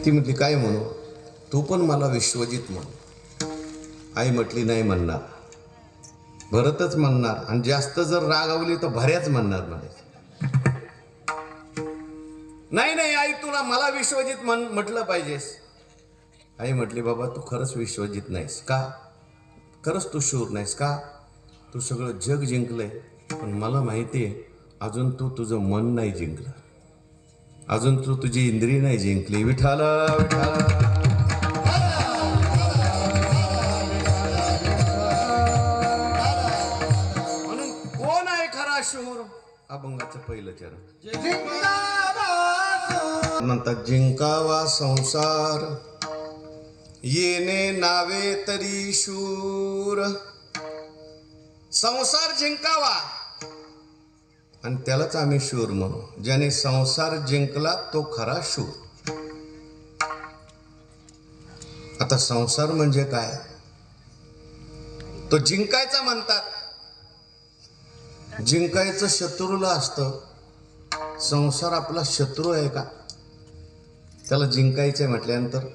ती म्हटली काय म्हणू, तू पण मला विश्वजित म्हण. आई म्हटली नाही म्हणणार, भरतच म्हणणार, आणि जास्त जर रागावली तर भऱ्याच म्हणणार म्हणे. नाही नाही आई, तुला मला विश्वजित म्हटलं पाहिजेस. आई म्हटली बाबा तू खरंच विश्वजित नाहीस का, खरंच तू शूर नाहीस का, तू सगळं जग जिंकलंय, पण मला माहिती आहे अजून तू तुझं मन नाही जिंकलं, अजून तू तुझी इंद्रिय नाही जिंकली. विठाल विठाल. म्हणून कोण आहे खरा शूर, अभंगाचं पहिलं चरण. म्हणतात जिंकावा संसार येणे नावे तरी शूर. संसार जिंकावा आणि त्यालाच आम्ही शूर म्हणू. ज्याने संसार जिंकला तो खरा शूर. आता संसार म्हणजे काय, तो जिंकायचा म्हणतात. जिंकायचं शत्रूला असतं, संसार आपला शत्रू आहे का, त्याला जिंकायचंय म्हटल्यानंतर